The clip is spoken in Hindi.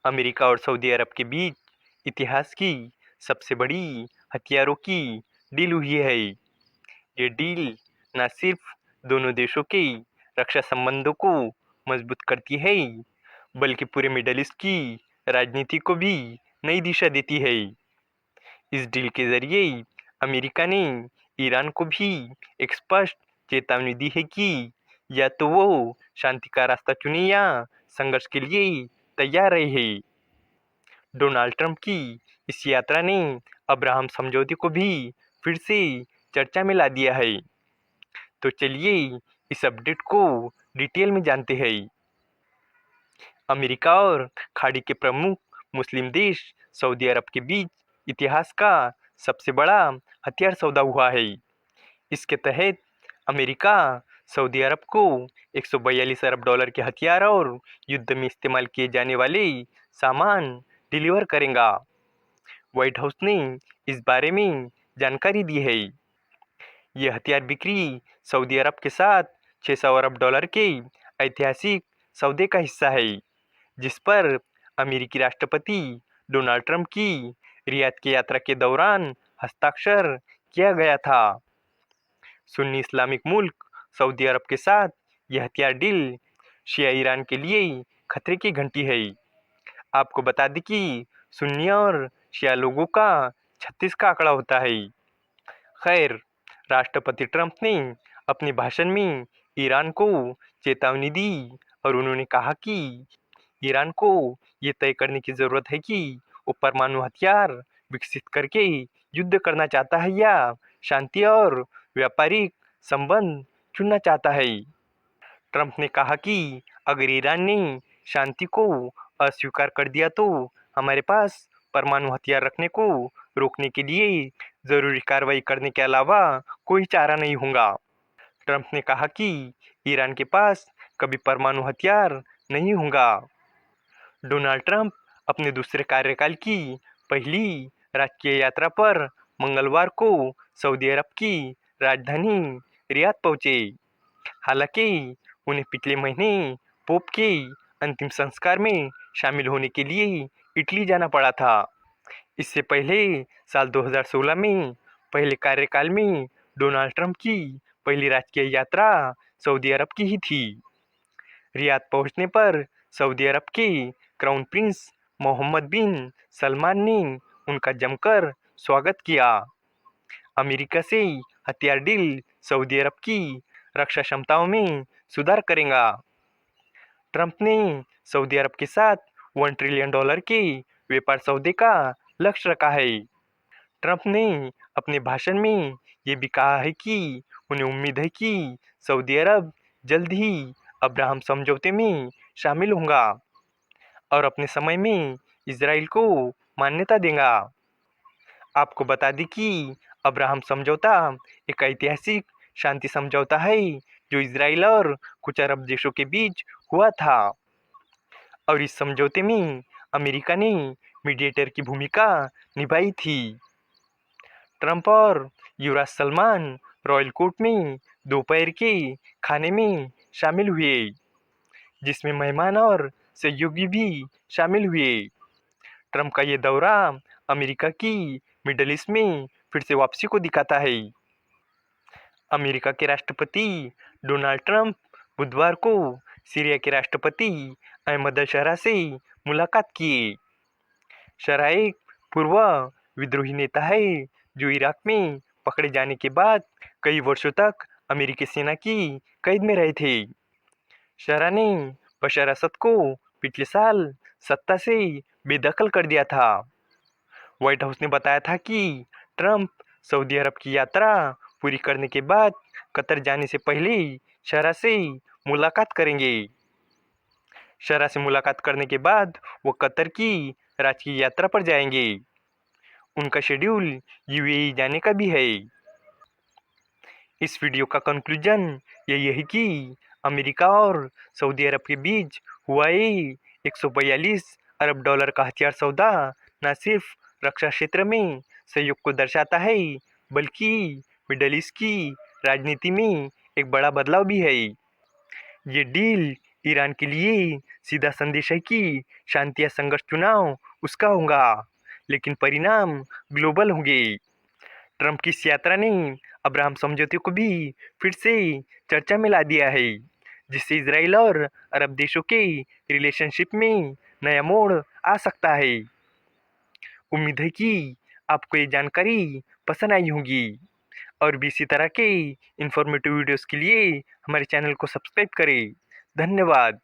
अमेरिका और सऊदी अरब के बीच इतिहास की सबसे बड़ी हथियारों की डील हुई है। ये डील न सिर्फ दोनों देशों के रक्षा संबंधों को मजबूत करती है, बल्कि पूरे मिडल ईस्ट की राजनीति को भी नई दिशा देती है। इस डील के जरिए अमेरिका ने ईरान को भी एक स्पष्ट चेतावनी दी है कि या तो वो शांति का रास्ता चुने या संघर्ष के लिए तैयार रहे। डोनाल्ड ट्रंप की इस यात्रा ने अब्राहम समझौते को भी फिर से चर्चा में ला दिया है। तो चलिए इस अपडेट को डिटेल में जानते हैं। अमेरिका और खाड़ी के प्रमुख मुस्लिम देश सऊदी अरब के बीच इतिहास का सबसे बड़ा हथियार सौदा हुआ है। इसके तहत अमेरिका सऊदी अरब को 142 अरब डॉलर के हथियार और युद्ध में इस्तेमाल किए जाने वाले सामान डिलीवर करेगा। व्हाइट हाउस ने इस बारे में जानकारी दी है। ये हथियार बिक्री सऊदी अरब के साथ 600 अरब डॉलर के ऐतिहासिक सौदे का हिस्सा है, जिस पर अमेरिकी राष्ट्रपति डोनाल्ड ट्रंप की रियाद की यात्रा के दौरान हस्ताक्षर किया गया था। सुन्नी इस्लामिक मुल्क सऊदी अरब के साथ यह हथियार डील शिया ईरान के लिए खतरे की घंटी है। आपको बता दें कि सुन्नी और शिया लोगों का 36 का आंकड़ा होता है। खैर, राष्ट्रपति ट्रंप ने अपने भाषण में ईरान को चेतावनी दी और उन्होंने कहा कि ईरान को ये तय करने की जरूरत है कि वो परमाणु हथियार विकसित करके युद्ध करना चाहता है या शांति और व्यापारिक संबंध चुनना चाहता है। ट्रंप ने कहा कि अगर ईरान ने शांति को अस्वीकार कर दिया तो हमारे पास परमाणु हथियार रखने को रोकने के लिए जरूरी कार्रवाई करने के अलावा कोई चारा नहीं होगा। ट्रंप ने कहा कि ईरान के पास कभी परमाणु हथियार नहीं होगा। डोनाल्ड ट्रंप अपने दूसरे कार्यकाल की पहली राजकीय यात्रा पर मंगलवार को सऊदी अरब की राजधानी रियाद पहुंचे। हालांकि उन्हें पिछले महीने पोप के अंतिम संस्कार में शामिल होने के लिए इटली जाना पड़ा था। इससे पहले साल 2016 में पहले कार्यकाल में डोनाल्ड ट्रंप की पहली राजकीय यात्रा सऊदी अरब की ही थी। रियाद पहुंचने पर सऊदी अरब के क्राउन प्रिंस मोहम्मद बिन सलमान ने उनका जमकर स्वागत किया। अमेरिका से हथियार डील सऊदी अरब की रक्षा क्षमताओं में सुधार करेगा। ट्रंप ने सऊदी अरब के साथ $1 ट्रिलियन के व्यापार सौदे का लक्ष्य रखा है। ट्रंप ने अपने भाषण में ये भी कहा है कि उन्हें उम्मीद है कि सऊदी अरब जल्द ही अब्राहम समझौते में शामिल होगा और अपने समय में इजराइल को मान्यता देगा। आपको बता दें कि अब्राहम समझौता एक ऐतिहासिक शांति समझौता है जो इजराइल और कुछ अरब देशों के बीच हुआ था और इस समझौते में अमेरिका ने मीडिएटर की भूमिका निभाई थी। ट्रंप और युवराज सलमान रॉयल कोर्ट में दोपहर के खाने में शामिल हुए, जिसमें मेहमान और सहयोगी भी शामिल हुए। ट्रंप का ये दौरा अमेरिका की मिडल ईस्ट में फिर से वापसी को दिखाता है। अमेरिका के राष्ट्रपति डोनाल्ड ट्रंप बुधवार को सीरिया के राष्ट्रपति अहमद अल-शरा से मुलाकात किए। शरा एक पूर्व विद्रोही नेता है जो इराक में पकड़े जाने के बाद कई वर्षों तक अमेरिकी सेना की कैद में रहे थे। शरा ने बशर असद को पिछले साल सत्ता से बेदखल कर दिया था। व्हाइट हाउस ने बताया था कि ट्रंप सऊदी अरब की यात्रा पूरी करने के बाद कतर जाने से पहले शरा से मुलाकात करेंगे। शरा से मुलाकात करने के बाद वो कतर की राजकीय यात्रा पर जाएंगे। उनका शेड्यूल यूएई जाने का भी है। इस वीडियो का कंक्लूजन यही है कि अमेरिका और सऊदी अरब के बीच हुआ ये 142 अरब डॉलर का हथियार सौदा न सिर्फ रक्षा क्षेत्र में सहयोग को दर्शाता है, बल्कि मिडल ईस्ट की राजनीति में एक बड़ा बदलाव भी है। ये डील ईरान के लिए सीधा संदेश है कि शांति या संघर्ष चुनाव उसका होगा, लेकिन परिणाम ग्लोबल होंगे। ट्रंप की इस यात्रा ने अब्राहम समझौते को भी फिर से चर्चा में ला दिया है, जिससे इजराइल और अरब देशों के रिलेशनशिप में नया मोड़ आ सकता है। उम्मीद है कि आपको ये जानकारी पसंद आई होगी और भी इसी तरह के इंफॉर्मेटिव वीडियोस के लिए हमारे चैनल को सब्सक्राइब करें। धन्यवाद।